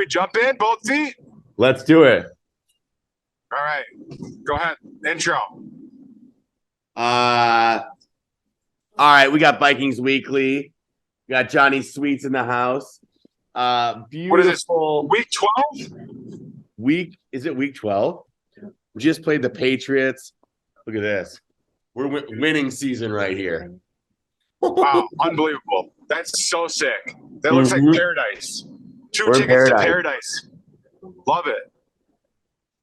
we jump in both feet? Let's do it. All right. Go ahead. Intro. All right, we got Vikings Weekly. We got Johnny Sweets in the house. What is this? Beautiful Week 12? week. Is it week 12? We just played the Patriots. Look at this. We're winning season right here. Wow, unbelievable. That's so sick. That looks like paradise. Two We're in tickets to paradise. paradise. Love it.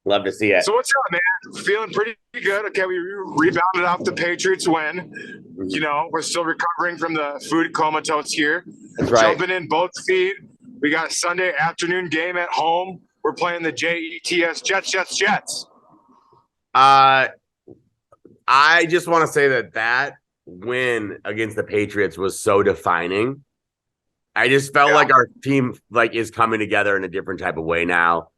Love to see it. So what's up, man? Feeling pretty good. Okay, we rebounded off the Patriots win. You know, we're still recovering from the food comatose here. That's right. Jumping in both feet. We got a Sunday afternoon game at home. We're playing the Jets, Jets. I just want to say that win against the Patriots was so defining. I just felt like our team is coming together in a different type of way now.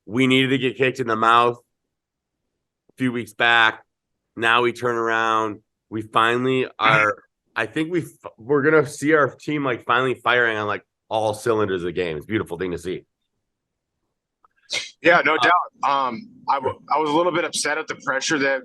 We needed to get kicked in the mouth a few weeks back. Now we turn around. We finally are. I think we're gonna see our team finally firing on all cylinders of the game. It's a beautiful thing to see. Yeah, no doubt. I was a little bit upset at the pressure that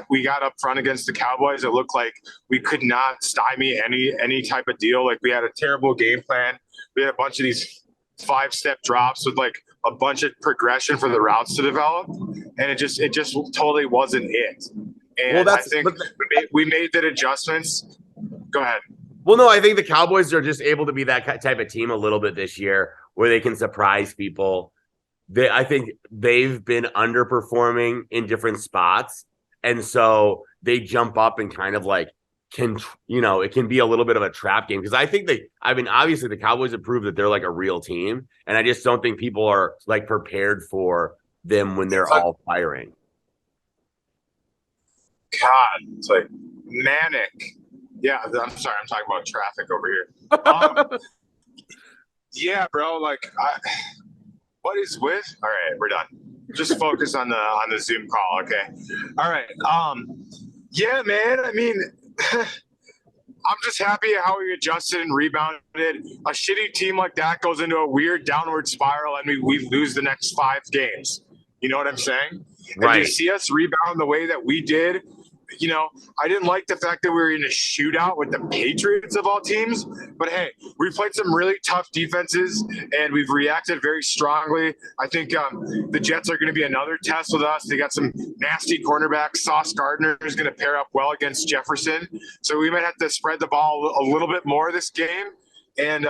we got up front against the Cowboys. It looked like we could not stymie any type of deal. Like we had a terrible game plan. We had a bunch of these 5-step drops with a bunch of progression for the routes to develop, and it just totally wasn't it. And I think we made the adjustments. Go ahead. Well, no, I think the Cowboys are just able to be that type of team a little bit this year where they can surprise people. I think they've been underperforming in different spots. And so they jump up and kind of it can be a little bit of a trap game. Because I think obviously the Cowboys have proved that they're a real team. And I just don't think people are prepared for them when they're all firing. God, it's manic. Yeah, I'm sorry. I'm talking about traffic over here. Yeah, bro. What is with? All right, we're done. Just focus on the Zoom call, okay? All right. Yeah, man. I mean, I'm just happy how we adjusted and rebounded. A shitty team like that goes into a weird downward spiral, and we lose the next 5 games. You know what I'm saying? Right. And you see us rebound the way that we did. You know, I didn't like the fact that we were in a shootout with the Patriots of all teams, but hey, we played some really tough defenses and we've reacted very strongly. I think the Jets are going to be another test with us. They got some nasty cornerbacks. Sauce Gardner is going to pair up well against Jefferson, so we might have to spread the ball a little bit more this game and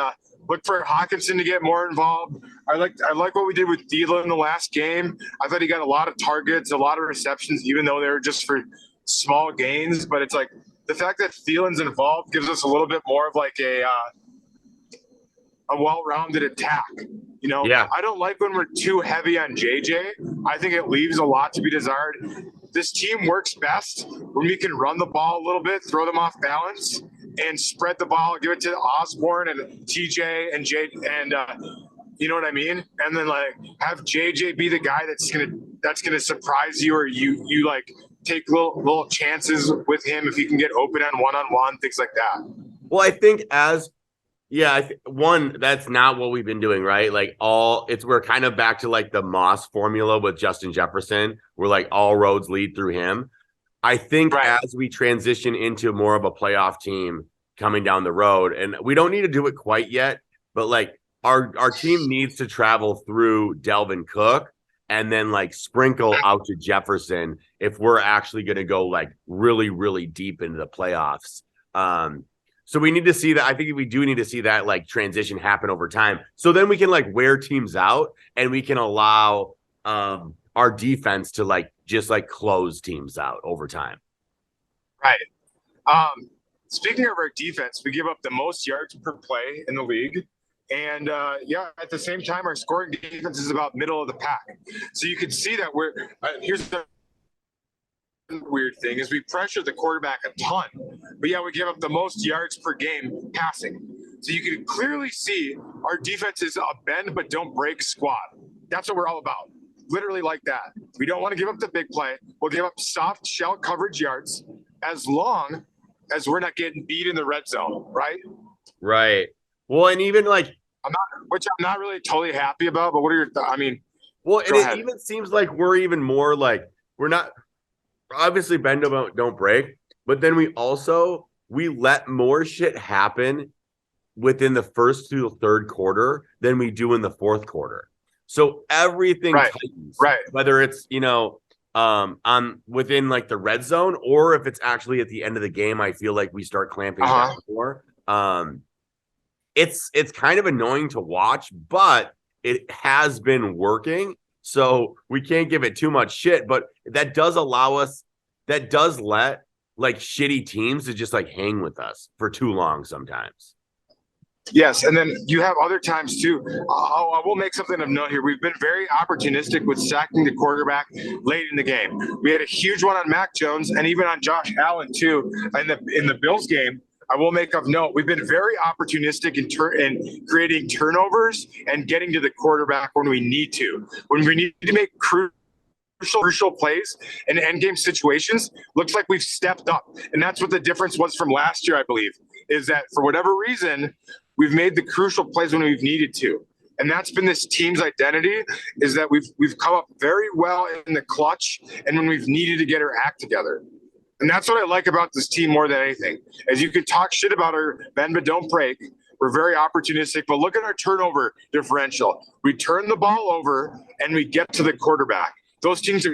look for Hawkinson to get more involved. I like what we did with Thielen in the last game. I thought he got a lot of targets, a lot of receptions, even though they were just for small gains, but it's the fact that Thielen's involved gives us a little bit more of a well-rounded attack. You know, yeah. I don't like when we're too heavy on JJ. I think it leaves a lot to be desired. This team works best when we can run the ball a little bit, throw them off balance, and spread the ball, give it to Osborne and TJ and Jay and you know what I mean? And then have JJ be the guy that's gonna surprise you, or you take little chances with him if he can get open on one-on-one, things like that. Well, I think that's not what we've been doing, right? We're kind of back to the Moss formula with Justin Jefferson, where all roads lead through him. I think as we transition into more of a playoff team coming down the road, and we don't need to do it quite yet, but our team needs to travel through Delvin Cook and then sprinkle out to Jefferson if we're actually going to go really, really deep into the playoffs. So we need to see that. I think we do need to see that transition happen over time. So then we can wear teams out and we can allow our defense to just close teams out over time. Right. Speaking of our defense, we give up the most yards per play in the league. And at the same time, our scoring defense is about middle of the pack. So you can see that here's the weird thing is we pressure the quarterback a ton, but we give up the most yards per game passing. So you can clearly see our defense is a bend but don't break squad. That's what we're all about. Literally like that. We don't want to give up the big play. We'll give up soft shell coverage yards as long as we're not getting beat in the red zone, right? Right. Well, and even which I'm not really totally happy about. But what are your? I mean, Well, and go it ahead. even seems like we're even more like we're not obviously bend don't break, but then we let more shit happen within the first to third quarter than we do in the fourth quarter. So everything Right, tightens, right. whether it's on within like the red zone or if it's actually at the end of the game. I feel like we start clamping down Uh-huh. more. It's kind of annoying to watch, but it has been working. So we can't give it too much shit, but that does let like shitty teams to just like hang with us for too long sometimes. Yes, and then you have other times too. I will make something of note here. We've been very opportunistic with sacking the quarterback late in the game. We had a huge one on Mac Jones and even on Josh Allen too in the Bills game. I will make of note. We've been very opportunistic in creating turnovers and getting to the quarterback when we need to. When we need to make crucial plays in end game situations, looks like we've stepped up, and that's what the difference was from last year. I believe is that for whatever reason we've made the crucial plays when we've needed to. And that's been this team's identity is that we've come up very well in the clutch and when we've needed to get our act together. And that's what I like about this team more than anything. As you can talk shit about our bend but don't break. We're very opportunistic, but look at our turnover differential. We turn the ball over and we get to the quarterback. Those things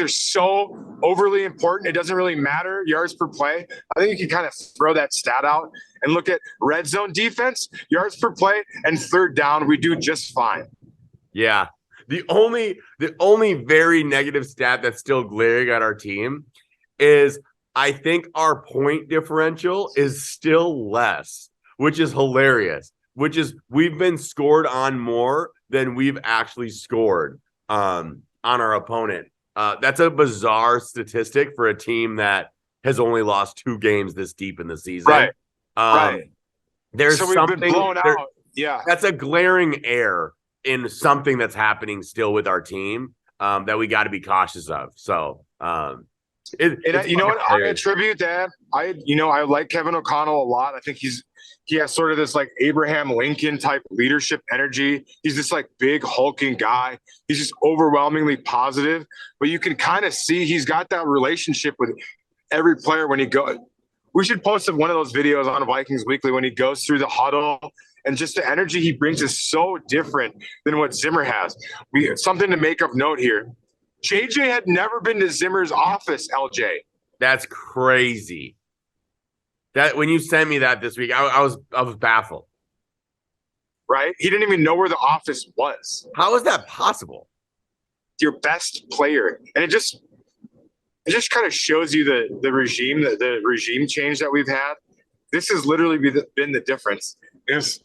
are so overly important. It doesn't really matter yards per play. I think you can kind of throw that stat out and look at red zone defense, yards per play, and third down. We do just fine. Yeah. The only very negative stat that's still glaring at our team is I think our point differential is still less, which is hilarious. Which is we've been scored on more than we've actually scored on our opponent. That's a bizarre statistic for a team that has only lost 2 games this deep in the season. Right. Um, Right. there's So we've been something blown there. out. Yeah. That's a glaring error in something that's happening still with our team that we got to be cautious of. So it's You know what? I hilarious. attribute that. I like Kevin O'Connell a lot. I think he has sort of this like Abraham Lincoln type leadership energy. He's this like big hulking guy. He's just overwhelmingly positive, but you can kind of see he's got that relationship with every player when he goes. We should post one of those videos on Vikings Weekly when he goes through the huddle and just the energy he brings is so different than what Zimmer has. Something to make of note here. JJ had never been to Zimmer's office, LJ. That's crazy. That when you sent me that this week, I was baffled. Right? He didn't even know where the office was. How is that possible? Your best player. And it just kind of shows you the regime, the regime change that we've had. This has literally been the difference. Is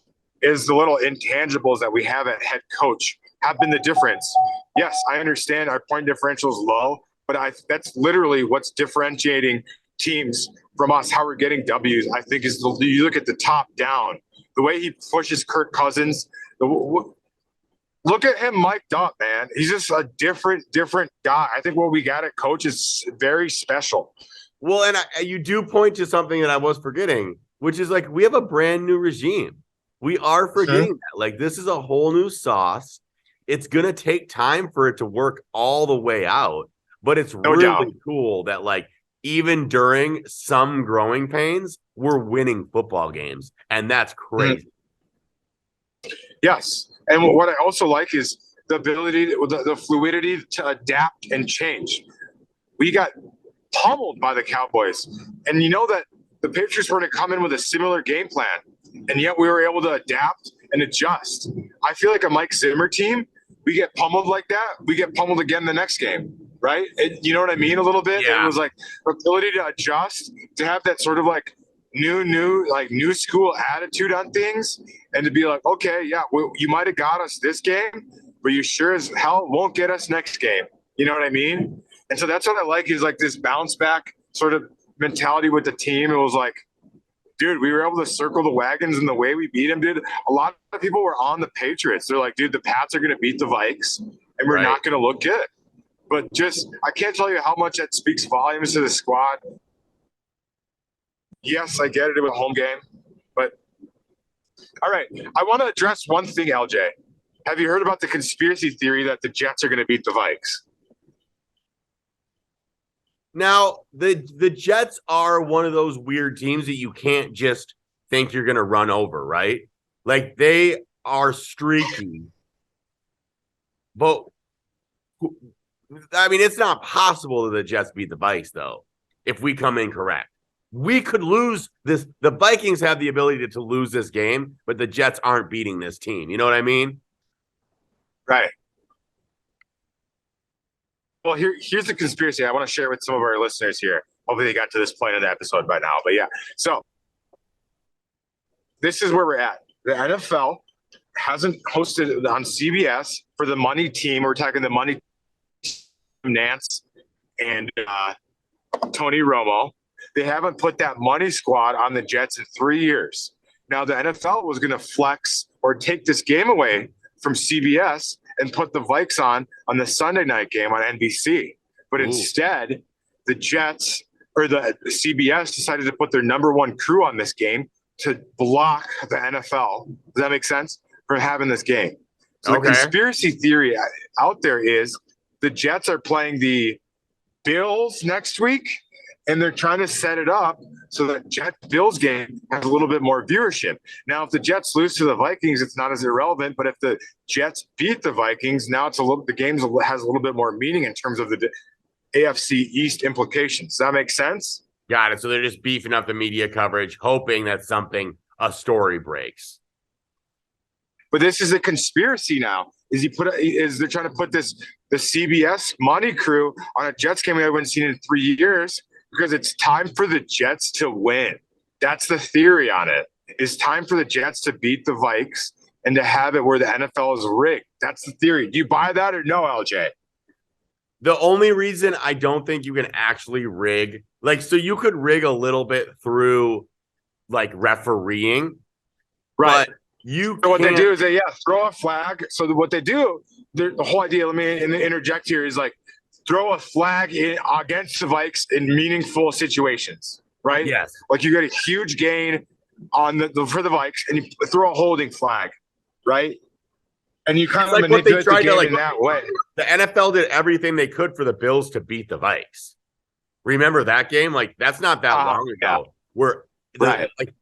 the little intangibles that we have at head coach have been the difference. Yes, I understand our point differential is low, but that's literally what's differentiating teams from us. How we're getting W's, I think, is you look at the top down, the way he pushes Kirk Cousins. Look at him mic'd up, man. He's just a different guy. I think what we got at coach is very special. Well, and you do point to something that I was forgetting, which is like we have a brand new regime. We are forgetting that. Like this is a whole new sauce. It's gonna take time for it to work all the way out, but it's No doubt. really cool that like even during some growing pains, we're winning football games, and that's crazy. Yes. And what I also like is the ability, the fluidity to adapt and change. We got pummeled by the Cowboys. And you know that the Patriots were going to come in with a similar game plan. And yet we were able to adapt and adjust. I feel like a Mike Zimmer team, we get pummeled like that, we get pummeled again the next game, right? You know what I mean? A little bit. Yeah. It was like the ability to adjust, to have that sort of like new school attitude on things, and to be like, okay, yeah, you might have got us this game, but you sure as hell won't get us next game. You know what I mean? And so that's what I like is like this bounce back sort of mentality with the team. It was like, dude, we were able to circle the wagons, and the way we beat them, dude. A lot of people were on the Patriots. They're like, dude, the Pats are going to beat the Vikes, and we're not going to look good. But just, I can't tell you how much that speaks volumes to the squad. Yes, I get it. It was a home game, but All right. I want to address one thing, LJ. Have you heard about the conspiracy theory that the Jets are going to beat the Vikes? Now, the Jets are one of those weird teams that you can't just think you're going to run over, right? Like, they are streaky. But, I mean, it's not possible that the Jets beat the Vikes, though, if we come in correct. We could lose this. The Vikings have the ability to lose this game, but the Jets aren't beating this team. You know what I mean? Right. Well, here's the conspiracy I want to share with some of our listeners here. Hopefully they got to this point of the episode by now. But yeah, so this is where we're at. The NFL hasn't hosted on CBS for the money team. We're talking the money team, Nance and Tony Romo. They haven't put that money squad on the Jets in 3 years. Now, the NFL was going to flex or take this game away from CBS and put the Vikes on the Sunday night game on NBC. But instead, the Jets or the CBS decided to put their number one crew on this game to block the NFL. Does that make sense? From having this game. So the conspiracy theory out there is the Jets are playing the Bills next week, and they're trying to set it up so that Jets-Bills game has a little bit more viewership. Now, if the Jets lose to the Vikings, it's not as irrelevant. But if the Jets beat the Vikings, now the game has a little bit more meaning in terms of the AFC East implications. Does that make sense? Got it. So they're just beefing up the media coverage, hoping that a story breaks. But this is a conspiracy now. They're trying to put the CBS money crew on a Jets game we haven't seen in 3 years because it's time for the Jets to win. That's the theory on it. It's time for the Jets to beat the Vikes and to have it where the NFL is rigged. That's the theory. Do you buy that or no, LJ? The only reason I don't think you can actually rig, so you could rig a little bit through refereeing, right? But what they do is they throw a flag. So what they do, the whole idea, let me interject here, is throw a flag against the Vikes in meaningful situations, right? Yes. Like you get a huge gain on for the Vikes and you throw a holding flag, right? And you kind of manipulate the game in that way. The NFL did everything they could for the Bills to beat the Vikes. Remember that game? That's not that long ago.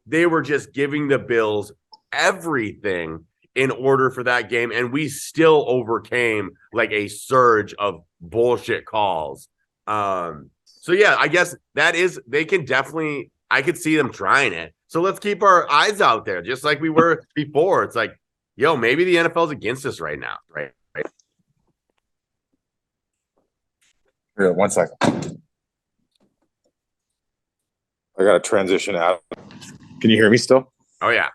They were just giving the Bills everything in order for that game, and we still overcame a surge of bullshit calls. So yeah, I guess they can definitely, I could see them trying it. So let's keep our eyes out there, just like we were before. It's maybe the NFL's against us right now, right? Here, 1 second. I got to transition out. Can you hear me still? Oh yeah.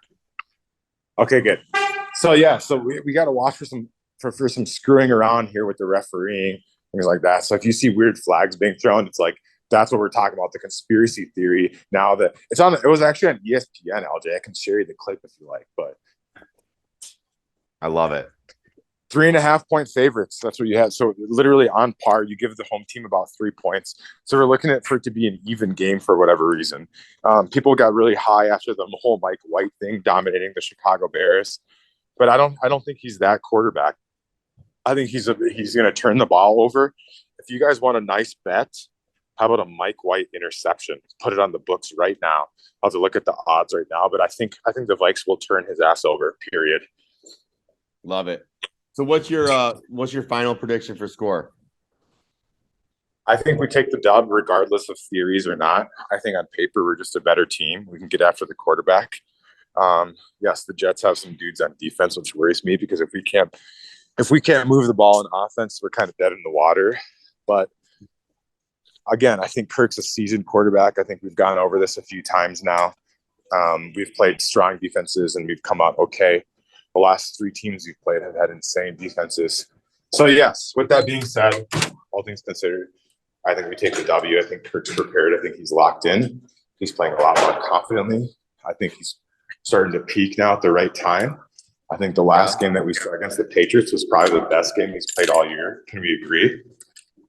Okay, good. So we got to watch for some screwing around here with the refereeing, things like that. So if you see weird flags being thrown, it's that's what we're talking about, the conspiracy theory. Now that it was actually on ESPN, LJ. I can share you the clip if you like, but I love it. 3.5 point favorites. That's what you have. So literally on par, you give the home team about 3 points. So we're looking for it to be an even game for whatever reason. People got really high after the whole Mike White thing dominating the Chicago Bears, but I don't think he's that quarterback. I think he's going to turn the ball over. If you guys want a nice bet, how about a Mike White interception? Put it on the books right now. I'll have to look at the odds right now, but I think the Vikes will turn his ass over. Period. Love it. So what's your final prediction for score? I think we take the dub regardless of theories or not. I think on paper we're just a better team. We can get after the quarterback. Yes, the Jets have some dudes on defense, which worries me because if we can't move the ball in offense, we're kind of dead in the water. But again, I think Kirk's a seasoned quarterback. I think we've gone over this a few times now. We've played strong defenses and we've come out okay. The last 3 teams we've played have had insane defenses. So yes, with that being said, all things considered, I think we take the W. I think Kirk's prepared. I think he's locked in. He's playing a lot more confidently. I think he's starting to peak now at the right time. I think the last game that we saw against the Patriots was probably the best game he's played all year. Can we agree?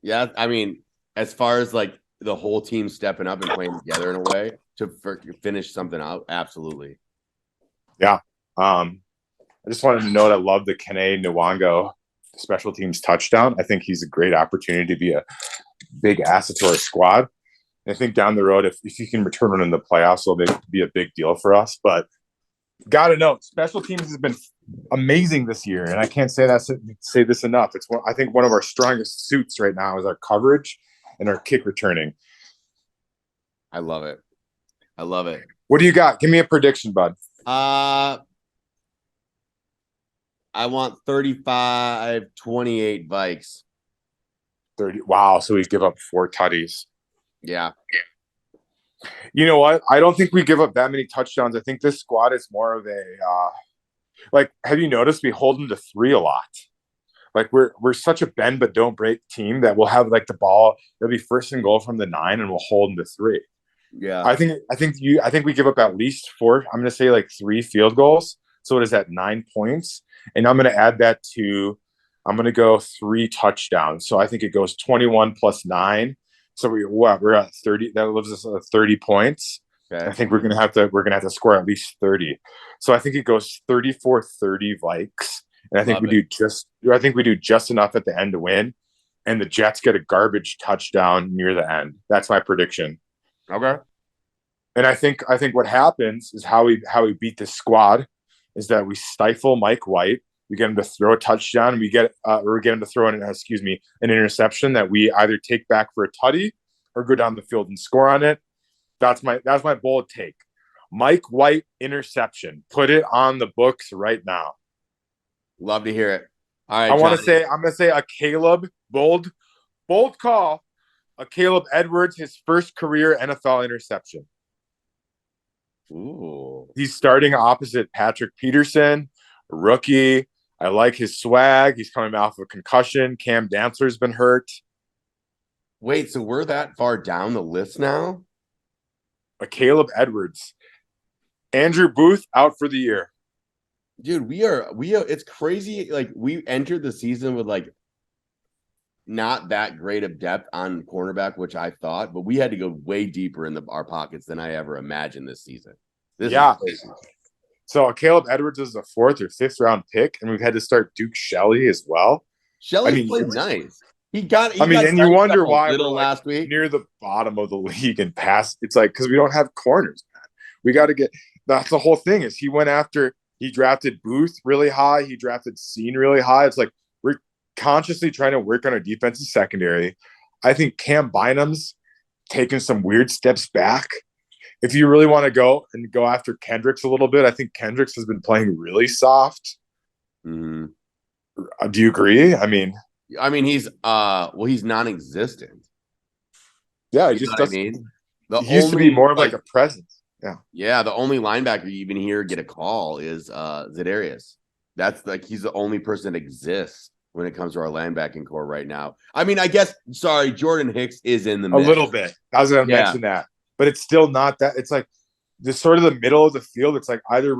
Yeah, I mean, as far as the whole team stepping up and playing together in a way to finish something out, absolutely. Yeah. I just wanted to note I love the Kene Nwango special teams touchdown. I think he's a great opportunity to be a big asset to our squad. And I think down the road, if you can return it in the playoffs, it'll be a big deal for us. But got to know, special teams has been amazing this year, and I can't say this enough. I think one of our strongest suits right now is our coverage and our kick returning. I love it. I love it. What do you got? Give me a prediction, bud. I want 35-28 Vikes. 30. Wow. So we give up 4 tutties. Yeah. You know what? I don't think we give up that many touchdowns. I think this squad is more of a have you noticed we hold them to 3 a lot? Like we're such a bend but don't break team that we'll have like the ball. It'll be first and goal from the 9, and we'll hold them to 3. Yeah. I think we give up at least 4. I'm going to say like 3 field goals. So what is that? 9 points, and I'm going to add that to. I'm going to go 3 touchdowns. So I think it goes 21 plus 9. So we're at 30. That leaves us at 30 points. Okay. I think we're gonna have to score at least 30. So I think it goes 34-30 Vikes, and I think we do just enough at the end to win. And the Jets get a garbage touchdown near the end. That's my prediction. Okay. And I think what happens is how we beat this squad is that we stifle Mike White. We get him to throw a touchdown. We get him to throw an interception that we either take back for a tutty or go down the field and score on it. That's my bold take. Mike White interception. Put it on the books right now. Love to hear it. All right. I'm going to say a Caleb bold call. A Caleb Edwards, his first career NFL interception. Ooh. He's starting opposite Patrick Peterson, a rookie. I like his swag. He's coming off of a concussion. Cam Dantzler's been hurt. Wait, so we're that far down the list now? A Caleb Edwards. Andrew Booth out for the year. Dude, we are it's crazy. Like we entered the season with like not that great of depth on cornerback, which I thought, but we had to go way deeper in our pockets than I ever imagined this season. This is crazy. So Caleb Edwards is a 4th or 5th round pick, and we've had to start Duke Shelley as well. Shelley played nice. And you wonder why we're last week near the bottom of the league and pass. It's like because we don't have corners, man. We got to get. That's the whole thing. Is he drafted Booth really high. He drafted Scene really high. It's like we're consciously trying to work on our defensive secondary. I think Cam Bynum's taken some weird steps back. If you really want to go after Kendricks a little bit, I think Kendricks has been playing really soft. Mm-hmm. Do you agree? I mean, he's he's non-existent. Yeah, he just doesn't. He used to be more of like a presence. Yeah. Yeah, the only linebacker you even hear get a call is Za'Darius. That's like he's the only person that exists when it comes to our linebacking core right now. I mean, I guess Jordan Hicks is in the mix. A little bit. I was going to mention that. But it's still not that. It's like the sort of the middle of the field. It's like either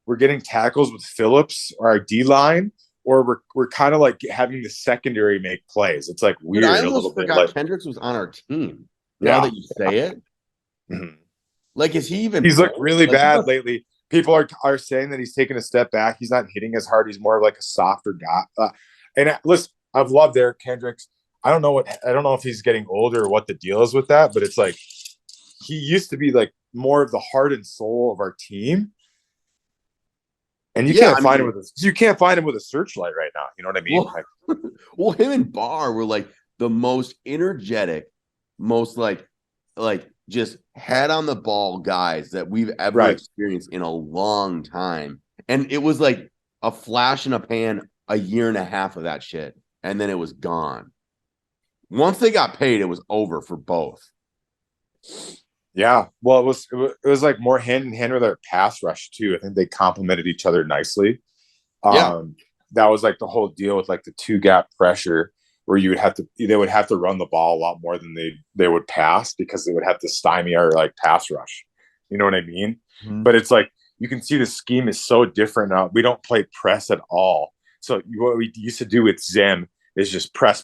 we're getting tackles with Phillips or our D line, or we're kind of like having the secondary make plays. It's like weird. Dude, I almost forgot Kendricks was on our team. Now that you say it, like is he even? He's looked really bad lately. People are saying that he's taken a step back. He's not hitting as hard. He's more of like a softer guy. And listen, I've loved Eric Kendricks. I don't know if he's getting older or what the deal is with that, but it's like. He used to be like more of the heart and soul of our team, and you can't find him with a searchlight right now. You know what I mean? Well, him and Barr were like the most energetic, most like just head on the ball guys that we've ever experienced in a long time, and it was like a flash in a pan, a year and a half of that shit, and then it was gone. Once they got paid, it was over for both. Yeah, well, it was like more hand in hand with our pass rush too. I think they complemented each other nicely. That was like the whole deal with like the 2-gap pressure, where they would have to run the ball a lot more than they would pass because they would have to stymie our like pass rush. You know what I mean? Mm-hmm. But it's like you can see the scheme is so different now. We don't play press at all. So what we used to do with Zim is just press,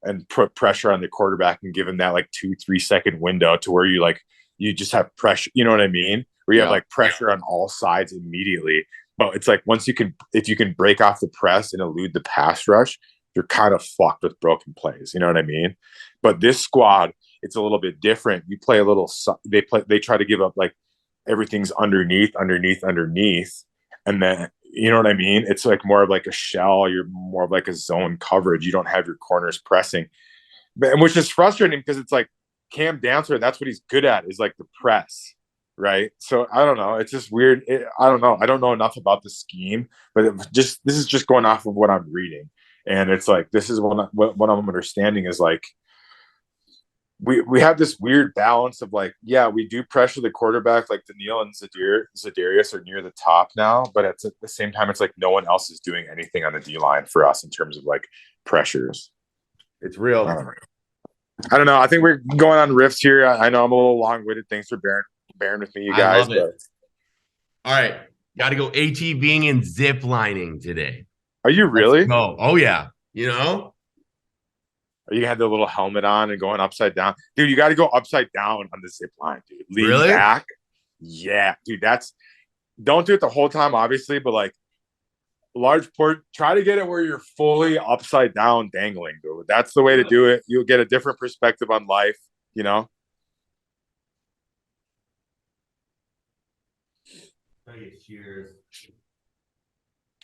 and put pressure on the quarterback and give him that like 2-3 second window to where you just have pressure. You know what I mean? where you have like pressure on all sides immediately. But it's like if you can break off the press and elude the pass rush, you're kind of fucked with broken plays. You know what I mean? But this squad, it's a little bit different. You play a little. They try to give up like everything's underneath, and then you know what I mean. It's like more of like a shell. You're more of like a zone coverage. You don't have your corners pressing, which is frustrating because it's like Cam Dancer. That's what he's good at, is like the press, right? So I don't know. It's just weird. I don't know. I don't know enough about the scheme, but this is just going off of what I'm reading, and it's like this is what I'm understanding is like. We have this weird balance of like, yeah, we do pressure the quarterback, like Daniil and Za'Darius are near the top now, but at the same time, it's like no one else is doing anything on the D line for us in terms of like pressures. It's real. I don't know. I think we're going on riffs here. I know I'm a little long-winded. Thanks for bearing with me, you guys. I love it. All right. Got to go ATVing and zip lining today. Are you really? No. Oh, yeah. You know? Or you had the little helmet on and going upside down. Dude, you got to go upside down on the zip line, dude. Lean back. Yeah, dude, don't do it the whole time, obviously, but like large port, try to get it where you're fully upside down dangling, dude. That's the way to do it. You'll get a different perspective on life, you know? Cheers.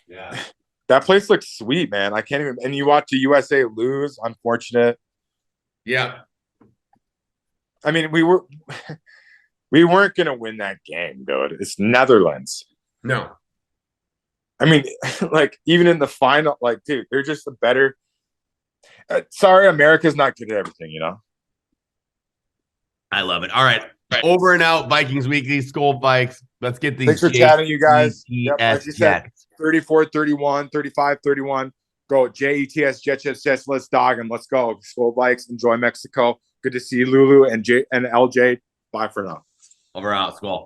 Yeah. That place looks sweet, man. I can't even. And you watch the USA lose. Unfortunate. Yeah. I mean, we weren't gonna win that game, dude. It's Netherlands. No. I mean, like even in the final, like, dude, they're just a better. Sorry, America's not good at everything, you know. I love it. All right. Over and out. Vikings Weekly, Skull Vikes. Let's get these. Thanks for chatting, you guys. Yep, like you said, 34-31, 35-31. Go JETS, Jets. Let's dog them. Let's go. Skull Vikes. Enjoy Mexico. Good to see you, Lulu and LJ. Bye for now. Over out, Skull.